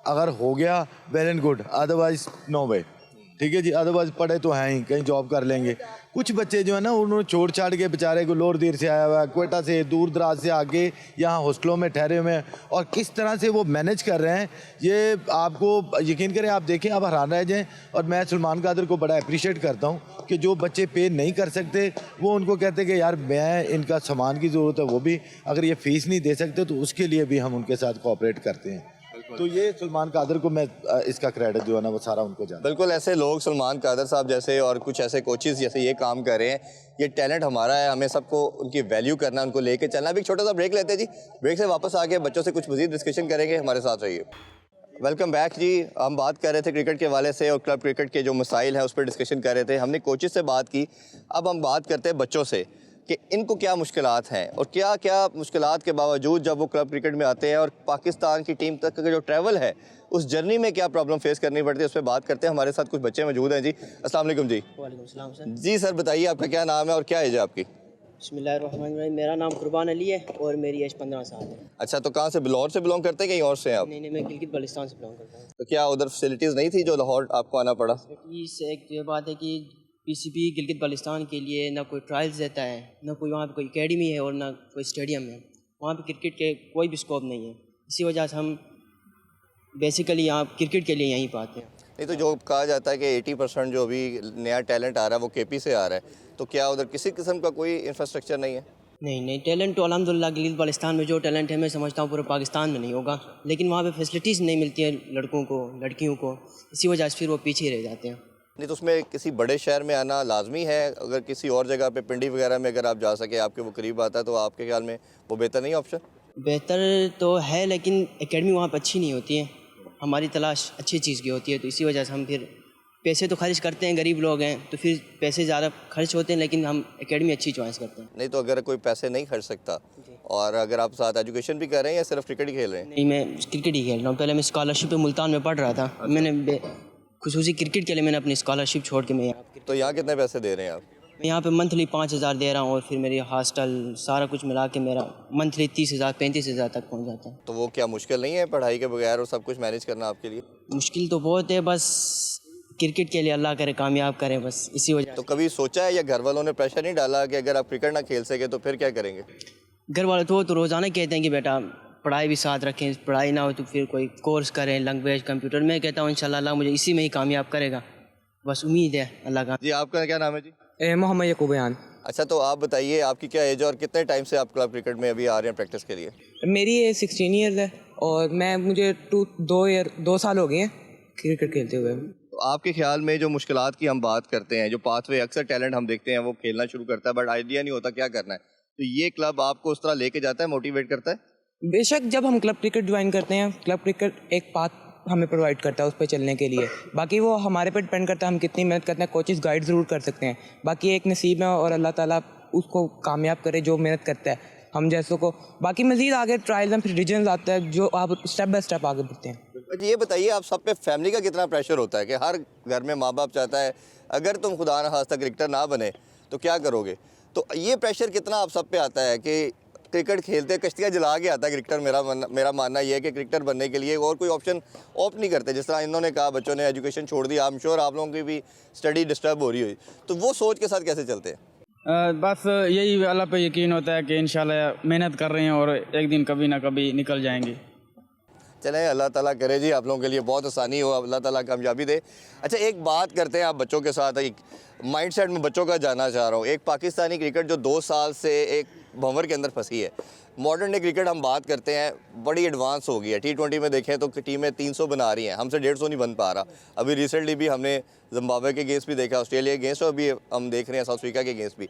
अगर हो गया well and good, otherwise no way, ठीक है जी, अदरवाइज पढ़े तो हैं ही, कहीं जॉब कर लेंगे। कुछ बच्चे जो है ना उन्होंने छोड़ छाड़ के बेचारे को लोर देर से आया हुआ है, क्वेटा से दूर दराज से आके यहाँ हॉस्टलों में ठहरे हुए हैं, और किस तरह से वो मैनेज कर रहे हैं ये आपको यकीन करें, आप देखें, आप हैरान रह जाएं। और मैं सलमान कादर को बड़ा अप्रिशिएट करता हूँ कि जो बच्चे पे नहीं कर सकते वो उनको कहते हैं कि यार मैं इनका सामान की ज़रूरत है, वो भी अगर ये फ़ीस नहीं दे सकते तो उसके लिए भी हम उनके साथ कोऑपरेट करते हैं। तो ये सलमान कादर को मैं इसका क्रेडिट जो है ना वो सारा उनको जाता। बिल्कुल, ऐसे लोग सलमान कादर साहब जैसे और कुछ ऐसे कोचेस जैसे ये काम कर रहे हैं, ये टैलेंट हमारा है, हमें सबको उनकी वैल्यू करना, उनको लेके चलना। अभी एक छोटा सा ब्रेक लेते हैं जी, ब्रेक से वापस आके बच्चों से कुछ मज़ीद डिस्कशन करेंगे, हमारे साथ रहिए। वेलकम बैक जी। हम बात कर रहे थे क्रिकेट के हवाले से और क्लब क्रिकेट के जो मसाइल हैं उस पर डिस्कशन कर रहे थे। हमने कोचेस से बात की, अब हम बात करते हैं बच्चों से कि इनको क्या मुश्किलात हैं और क्या क्या मुश्किलात के बावजूद जब वो क्लब क्रिकेट में आते हैं और पाकिस्तान की टीम तक का जो ट्रैवल है उस जर्नी में क्या प्रॉब्लम फेस करनी पड़ती है, उस पर बात करते हैं। हमारे साथ कुछ बच्चे मौजूद हैं जी। अस्सलाम वालेकुम जी। वालेकुम सलाम सर। जी सर, बताइए आपका क्या नाम है और क्या एज है आपकी? बिस्मिल्लाहिर्रहमानिर्रहीम। मेरा नाम कुर्बान अली है और मेरी एज 15 साल है। अच्छा, तो कहाँ से, लाहौर से बिलोंग करते हैं कहीं और से हैं आप? नहीं, मैं गिलगित बल्तिस्तान से बिलोंग करता हूँ। तो क्या उधर फैसिलिटीज़ नहीं थी जो लाहौर आपको आना पड़ा? इससे एक ये बात है कि पीसीबी गिलगित बल्तिस्तान के लिए ना कोई ट्रायल्स देता है, ना कोई वहाँ पे कोई एकेडमी है और ना कोई स्टेडियम है। वहाँ पे क्रिकेट के कोई भी स्कोप नहीं है। इसी वजह से हम बेसिकली यहाँ क्रिकेट के लिए यहीं पे आते हैं। नहीं तो जो कहा जाता है कि 80% जो अभी नया टैलेंट आ रहा है वो केपी से आ रहा है, तो क्या उधर किसी किस्म का कोई इंफ्रास्ट्रक्चर नहीं है? नहीं, टैलेंट तो अल्हम्दुलिल्लाह गिलगित बल्तिस्तान में जो टैलेंट है मैं समझता हूँ पूरे पाकिस्तान में नहीं होगा, लेकिन वहाँ पे फैसिलिटीज़ नहीं मिलती हैं लड़कों को, लड़कियों को। इसी वजह से फिर वो पीछे रह जाते हैं। नहीं तो उसमें किसी बड़े शहर में आना लाजमी है? अगर किसी और जगह पे पिंडी वगैरह में अगर आप जा सके, आपके वो करीब आता है, तो आपके ख्याल में वो बेहतर नहीं ऑप्शन? बेहतर तो है, लेकिन एकेडमी वहाँ पर अच्छी नहीं होती है। हमारी तलाश अच्छी चीज़ की होती है, तो इसी वजह से हम फिर पैसे तो खर्च करते हैं, गरीब लोग हैं तो फिर पैसे ज़्यादा खर्च होते हैं, लेकिन हम एकेडमी अच्छी चॉइस करते हैं। नहीं तो अगर कोई पैसे नहीं खर्च सकता और अगर आप साथ एजुकेशन भी कर रहे हैं या सिर्फ क्रिकेट ही खेल रहे हैं? नहीं, मैं क्रिकेट ही खेल रहा हूँ। पहले मैं स्कॉलरशिप पे मुल्तान में पढ़ रहा था, मैंने खुसूसी क्रिकेट के लिए मैंने अपनी स्कॉलरशिप छोड़ के मैं तो यहाँ कितने पैसे दे रहे हैं आप? मैं यहाँ पे मंथली 5,000 दे रहा हूँ और फिर मेरी हॉस्टल सारा कुछ मिला के मेरा मंथली 30,000 35,000 तक पहुँच जाता है। तो वो क्या मुश्किल नहीं है पढ़ाई के बगैर और सब कुछ मैनेज करना आपके लिए? मुश्किल तो बहुत है, बस क्रिकेट के लिए अल्लाह करे कामयाब करे, बस इसी वजह। तो कभी सोचा है या घर वालों ने प्रेशर नहीं डाला कि अगर आप क्रिकेट ना खेल सके तो फिर क्या करेंगे? घर वाले तो रोज़ाना कहते हैं कि बेटा पढ़ाई भी साथ रखें, पढ़ाई ना हो तो फिर कोई कोर्स करें, लैंग्वेज, कंप्यूटर। मैं कहता हूँ इंशाल्लाह अल्लाह मुझे इसी में ही कामयाब करेगा, बस उम्मीद है अल्लाह का। जी, आपका क्या नाम है जी? मोहम्मद यकूब बयान। अच्छा, तो आप बताइए आपकी क्या एज है और कितने टाइम से आप क्लब क्रिकेट में अभी आ रहे हैं प्रैक्टिस के लिए? मेरी एज 16 ईयर्स है और मुझे 2 साल हो गए हैं क्रिकेट खेलते हुए। तो आपके ख्याल में जो मुश्किलात की हम बात करते हैं, जो पाथवे अक्सर टैलेंट हम देखते हैं वो खेलना शुरू करता है बट आइडिया नहीं होता क्या करना है, तो ये क्लब आपको उस तरह लेके जाता है, मोटिवेट करता है? बेशक जब हम क्लब क्रिकेट ज्वाइन करते हैं, क्लब क्रिकेट एक पाथ हमें प्रोवाइड करता है उस पर चलने के लिए। बाकी वो हमारे पे डिपेंड करता है हम कितनी मेहनत करते हैं। कोचेस गाइड ज़रूर कर सकते हैं, बाकी एक नसीब है और अल्लाह ताला उसको कामयाब करे जो मेहनत करता है हम जैसों को। बाकी मज़ीद आगे ट्रायल्स एंड फिर रीजन्स आता है जो आप स्टेप बाय स्टेप आगे बढ़ते हैं। ये बताइए आप सब पे फैमिली का कितना प्रेशर होता है कि हर घर में माँ बाप चाहता है अगर तुम खुदा न खास्ता क्रिकेटर ना बने तो क्या करोगे, तो ये प्रेशर कितना आप सब पे आता है कि क्रिकेट खेलते कश्तियाँ जला के आता है क्रिकेटर? मेरा मानना ये है कि क्रिकेटर बनने के लिए और कोई ऑप्शन ऑप्ट नहीं करते। जिस तरह इन्होंने कहा बच्चों ने एजुकेशन छोड़ दी, आई एम श्योर आप लोगों की भी स्टडी डिस्टर्ब हो रही हुई, तो वो सोच के साथ कैसे चलते हैं? बस यही अल्लाह पे यकीन होता है कि इंशाल्लाह मेहनत कर रहे हैं और एक दिन कभी ना कभी निकल जाएंगे। चलें, अल्लाह ताला करे जी आप लोगों के लिए बहुत आसानी हो, अल्लाह ताला कामयाबी दे। अच्छा, एक बात करते हैं आप बच्चों के साथ, एक माइंडसेट में बच्चों का जानना चाह रहा हूँ। एक पाकिस्तानी क्रिकेट जो 2 साल से एक भंवर के अंदर फंसी है, मॉडर्न डे क्रिकेट हम बात करते हैं बड़ी एडवांस हो गई है। T20 में देखें तो टीमें 300 बना रही हैं, हमसे 150 नहीं बन पा रहा। अभी रिसेंटली भी हमने जिम्बाब्वे के अगेंस्ट भी देखा, ऑस्ट्रेलिया के अगेंस्ट, और अभी हम देख रहे हैं साउथ अफ्रीका के अगेंस्ट भी।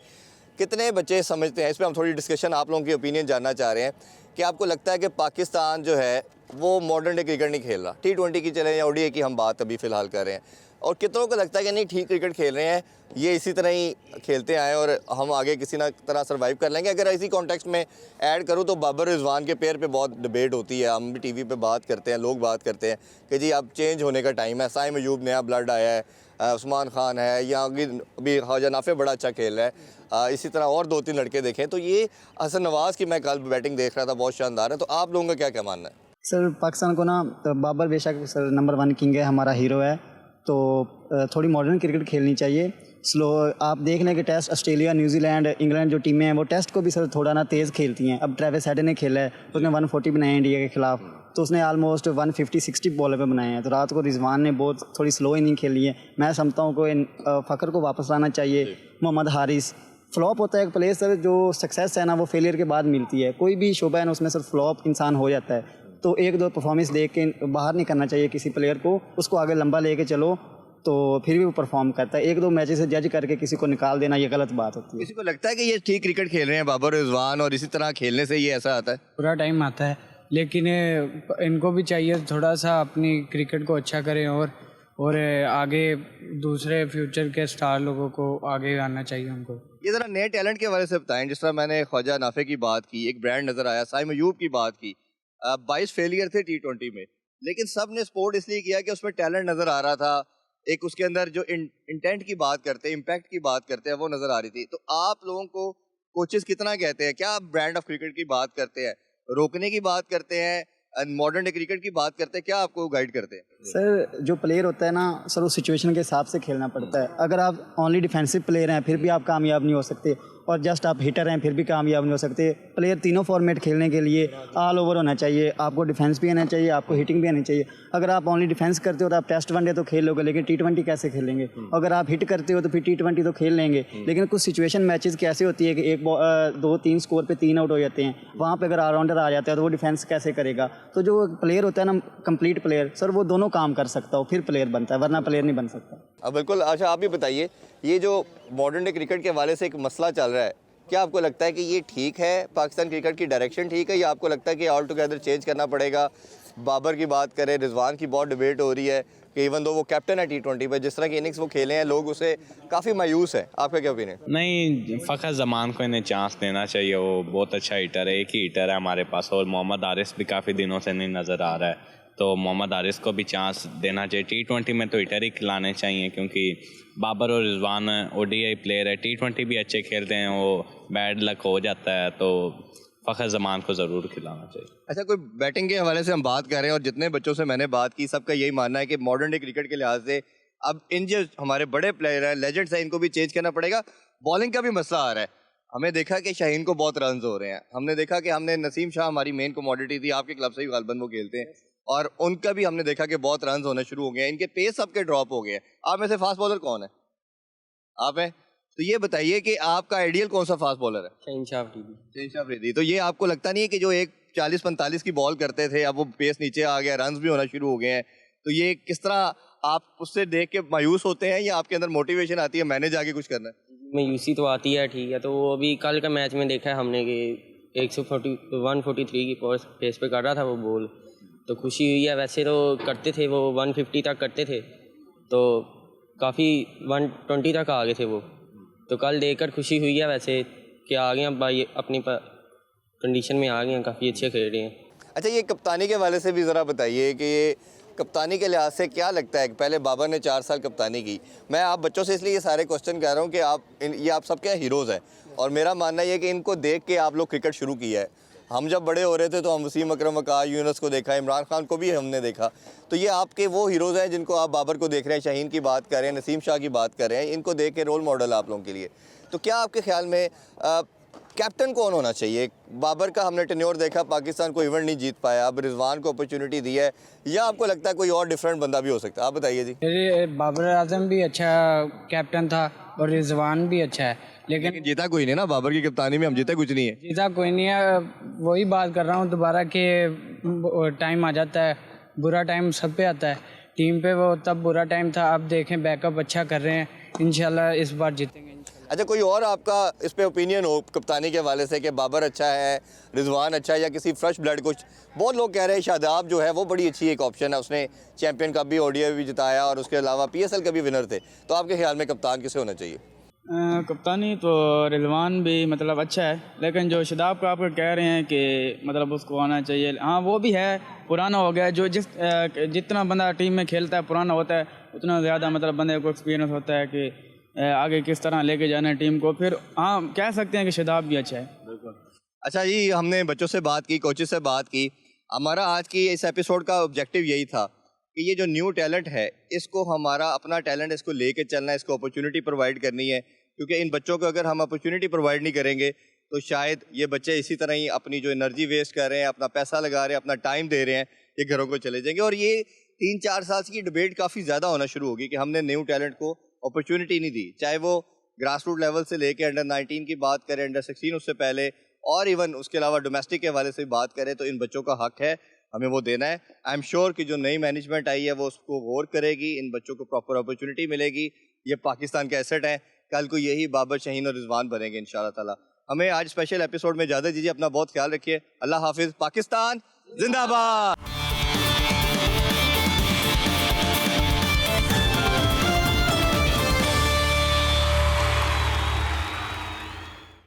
कितने बच्चे समझते हैं, इस पर हम थोड़ी डिस्कशन, आप लोगों की ओपिनियन जानना चाह रहे हैं कि आपको लगता है कि पाकिस्तान जो है वो मॉडर्न डे क्रिकेट नहीं खेल रहा, T20 की चले या ODI की हम बात अभी फ़िलहाल कर रहे हैं, और कितनों को लगता है कि नहीं ठीक क्रिकेट खेल रहे हैं, ये इसी तरह ही खेलते आए और हम आगे किसी ना तरह सर्वाइव कर लेंगे। अगर इसी कॉन्टेक्स्ट में ऐड करूँ तो बाबर रिजवान के पेयर पे बहुत डिबेट होती है, हम भी टीवी पे बात करते हैं, लोग बात करते हैं कि जी अब चेंज होने का टाइम है, साइम अयूब नया ब्लड आया है, उस्मान खान है, या अभी ख्वाजा नाफे बड़ा अच्छा खेल रहा है, इसी तरह और 2-3 लड़के देखें तो ये हसन नवाज़ की मैं कल बैटिंग देख रहा था, बहुत शानदार है। तो आप लोगों का क्या क्या मानना है? सर पाकिस्तान को ना तो बाबर बेशक सर नंबर 1 किंग है, हमारा हीरो है, तो थोड़ी मॉडर्न क्रिकेट खेलनी चाहिए। स्लो आप देख लें कि टेस्ट ऑस्ट्रेलिया, न्यूजीलैंड, इंग्लैंड जो टीमें हैं वो टेस्ट को भी सर थोड़ा ना तेज़ खेलती हैं। अब ट्रेविस हेड ने खेला है, उसने 140 बनाए इंडिया के खिलाफ, तो उसने आलमोस्ट 150-60 बॉलर पे बनाए हैं। तो रात को रिजवान ने बहुत थोड़ी स्लो इनिंग खेली है। मैं समझता हूँ कि फ़खर को वापस लाना चाहिए। मोहम्मद हारिस फ्लॉप होता है एक प्लेयर सर, जो सक्सेस है ना वो फेलियर के बाद मिलती है, कोई भी शोबा है ना उसमें सर फ्लॉप इंसान हो जाता है। तो 1-2 परफॉर्मेंस देख के बाहर नहीं करना चाहिए किसी प्लेयर को, उसको आगे लंबा लेके चलो तो फिर भी वो परफॉर्म करता है। 1-2 मैचेस से जज करके किसी को निकाल देना ये गलत बात होती है। किसी को लगता है कि ये ठीक क्रिकेट खेल रहे हैं बाबर रिजवान और इसी तरह खेलने से ये ऐसा आता है? पूरा टाइम आता है, लेकिन इनको भी चाहिए थोड़ा सा अपनी क्रिकेट को अच्छा करें और आगे दूसरे फ्यूचर के स्टार लोगों को आगे आना चाहिए उनको। ये ज़रा नए टैलेंट के हवाले से बताएं, जिस तरह मैंने ख्वाजा नाफे की बात की, एक ब्रांड नज़र आया, साइम अयूब की बात की, 22 फेलियर थे T20 में, लेकिन सब ने सपोर्ट इसलिए किया कि उसमें टैलेंट नज़र आ रहा था, एक उसके अंदर जो इंटेंट की बात करते हैं, इम्पैक्ट की बात करते हैं, वो नज़र आ रही थी। तो आप लोगों को कोचेस कितना कहते हैं, क्या आप ब्रांड ऑफ क्रिकेट की बात करते हैं, रोकने की बात करते हैं, मॉडर्न डे क्रिकेट की बात करते हैं, क्या आपको गाइड करते हैं? सर जो प्लेयर होता है ना सर, वो सिचुएशन के हिसाब से खेलना पड़ता है। अगर आप ओनली डिफेंसिव प्लेयर हैं फिर भी आप कामयाब नहीं हो सकते, और जस्ट आप हिटर हैं फिर भी कामयाब नहीं हो सकते। प्लेयर तीनों फॉर्मेट खेलने के लिए ऑल ओवर होना चाहिए, आपको डिफेंस भी आना चाहिए, आपको हिटिंग भी आनी चाहिए। अगर आप ओनली डिफेंस करते हो तो आप टेस्ट वनडे तो खेल लोगे, लेकिन T20 कैसे खेलेंगे? अगर आप हिट करते हो तो फिर T20 तो खेल लेंगे, लेकिन कुछ सिचुएशन मैचेस कैसे होती है कि 2-3 स्कोर पे 3 आउट हो जाते हैं, वहाँ पर अगर ऑलराउंडर आ जाता है तो वो डिफेंस कैसे करेगा? तो जो प्लेयर होता है ना कंप्लीट प्लेयर सर, वो दोनों काम कर सकता हो, फिर प्लेयर बनता है, वरना प्लेयर नहीं बन सकता। बिल्कुल। अच्छा आप भी बताइए, ये जो मॉडर्न डे क्रिकेट के हवाले से एक मसला चल रहा है, क्या आपको लगता है कि ये ठीक है, पाकिस्तान क्रिकेट की डायरेक्शन ठीक है, या आपको लगता है कि ऑल टुगेदर चेंज करना पड़ेगा? बाबर की बात करें, रिजवान की बहुत डिबेट हो रही है कि इवन दो वो कैप्टन है T20 पे, जिस तरह की इनिंग्स वो खेले हैं लोग उससे काफ़ी मायूस है, आपका क्या ओपिनियन? नहीं, फ़खर ज़मान को इन्हें चांस देना चाहिए, वो बहुत अच्छा हिटर है, एक ही हिटर है हमारे पास, और मोहम्मद हारिस भी काफ़ी दिनों से नहीं नज़र आ रहा है, तो मोहम्मद हारिस को भी चांस देना चाहिए। T20 में तो हिटर ही खिलाने चाहिए, क्योंकि बाबर और रिजवान ODI प्लेयर है, T20 भी अच्छे खेलते हैं, वो बैड लक हो जाता है, तो फ़खर ज़मान को ज़रूर खिलाना चाहिए। अच्छा, कोई बैटिंग के हवाले से हम बात कर रहे हैं और जितने बच्चों से मैंने बात की सबका यही मानना है कि मॉडर्न डे क्रिकेट के लिहाज से अब इन जो हमारे बड़े प्लेयर हैं, लेजेंड्स हैं, इनको भी चेंज करना पड़ेगा। बॉलिंग का भी मसला आ रहा है, हमें देखा कि शाहीन को बहुत रन हो रहे हैं, हमने देखा कि हमने नसीम शाह हमारी मेन कमोडिटी थी, आपके क्लब से ही गालबन वो खेलते हैं, और उनका भी हमने देखा कि बहुत रन होने शुरू हो गए हैं, इनके पेस सबके ड्रॉप हो गए हैं। आप में से फास्ट बॉलर कौन है? आप हैं, तो ये बताइए कि आपका आइडियल कौन सा फास्ट बॉलर है? शाहीन शाह अफरीदी। शाहीन शाह अफरीदी। तो ये आपको लगता नहीं है कि जो एक 40-45 की बॉल करते थे अब वो पेस नीचे आ गया, रन्स भी होना शुरू हो गए हैं, तो ये किस तरह आप उससे देख के मायूस होते हैं या आपके अंदर मोटिवेशन आती है मैंने जाके कुछ करना है? मायूसी तो आती है, ठीक है, तो वो अभी कल का मैच में देखा है हमने कि 143 की पेस पे कर रहा था वो बॉल, तो खुशी हुई है। वैसे तो करते थे वो 150 तक करते थे, तो काफ़ी 120 तक आ गए थे वो, तो कल देखकर खुशी हुई है वैसे कि आ गए भाई, अपनी कंडीशन में आ गए हैं, काफ़ी अच्छे खेल रहे हैं। अच्छा, ये कप्तानी के हवाले से भी ज़रा बताइए कि ये कप्तानी के लिहाज से क्या लगता है कि पहले बाबर ने 4 साल कप्तानी की, मैं आप बच्चों से इसलिए ये सारे क्वेश्चन कर रहा हूँ कि ये आप सबके हीरोज़ हैं, और मेरा मानना ये है कि इनको देख के आप लोग क्रिकेट शुरू किया है। हम जब बड़े हो रहे थे तो हम वसीम अकरम, वक़ार यूनुस को देखा, इमरान खान को भी हमने देखा, तो ये आपके वो हीरोज़ हैं जिनको आप बाबर को देख रहे हैं, शाहीन की बात कर रहे हैं, नसीम शाह की बात कर रहे हैं, इनको देख के रोल मॉडल आप लोगों के लिए। तो क्या आपके ख्याल में कैप्टन कौन होना चाहिए? बाबर का हमने टेन्योर देखा, पाकिस्तान को इवेंट नहीं जीत पाया, अब रिजवान को अपॉर्चुनिटी दी है, या आपको लगता है कोई और डिफरेंट बंदा भी हो सकता है? आप बताइए जी। बाबर आजम भी अच्छा कैप्टन था और रिजवान भी अच्छा है, लेकिन जीता कोई नहीं ना, बाबर की कप्तानी में हम जीते कुछ नहीं है। जीता कोई नहीं है, वही बात कर रहा हूँ दोबारा कि टाइम आ जाता है, बुरा टाइम सब पे आता है, टीम पे वो तब बुरा टाइम था, अब देखें बैकअप अच्छा कर रहे हैं, इंशाल्लाह इस बार जीतेंगे इंशाल्लाह। अच्छा, कोई और आपका इस पे ओपिनियन हो कप्तानी के हवाले से कि बाबर अच्छा है, रिजवान अच्छा है, या किसी फ्रेश ब्लड? कुछ बहुत लोग कह रहे हैं शादाब जो है वो बड़ी अच्छी एक ऑप्शन है, उसने चैंपियन कप भी, ओडीआई भी जिताया और उसके अलावा पीएसएल का भी विनर थे। तो आपके ख्याल में कप्तान किसे होना चाहिए? कप्तानी तो रिजवान भी मतलब अच्छा है, लेकिन जो शादाब का आप कह रहे हैं कि मतलब उसको आना चाहिए, हाँ वो भी है, पुराना हो गया। जो जितना बंदा टीम में खेलता है पुराना होता है, उतना ज़्यादा मतलब बंदे को एक्सपीरियंस होता है कि आगे किस तरह लेके जाना है टीम को। फिर हाँ कह सकते हैं कि शादाब भी अच्छा है। बिल्कुल। अच्छा जी, हमने बच्चों से बात की, कोचेस से बात की। हमारा आज की इस एपिसोड का ऑब्जेक्टिव यही था कि ये जो न्यू टैलेंट है, इसको हमारा अपना टैलेंट इसको लेके चलना है, इसको अपॉर्चुनिटी प्रोवाइड करनी है। क्योंकि इन बच्चों को अगर हम अपॉर्चुनिटी प्रोवाइड नहीं करेंगे तो शायद ये बच्चे इसी तरह ही अपनी जो एनर्जी वेस्ट कर रहे हैं, अपना पैसा लगा रहे हैं, अपना टाइम दे रहे हैं, ये घरों को चले जाएंगे। और ये 3-4 साल की डिबेट काफ़ी ज़्यादा होना शुरू होगी कि हमने न्यू टैलेंट को अपॉर्चुनिटी नहीं दी, चाहे वो ग्रास रूट लेवल से लेके अंडर 19 की बात करें, अंडर 16 उससे पहले, और इवन उसके अलावा डोमेस्टिक के हवाले से बात करें, तो इन बच्चों का हक है, हमें वो देना है। आई एम श्योर कि जो नई मैनेजमेंट आई है वो उसको गौर करेगी, इन बच्चों को प्रॉपर अपॉर्चुनिटी मिलेगी। ये पाकिस्तान के एसेट हैं, कल को यही बाबर, शाहीन और रिजवान बनेंगे इंशाल्लाह ताला। हमें आज स्पेशल एपिसोड में इजाज़त दीजिए, अपना बहुत ख्याल रखिए। अल्लाह हाफिज़। पाकिस्तान जिंदाबाद।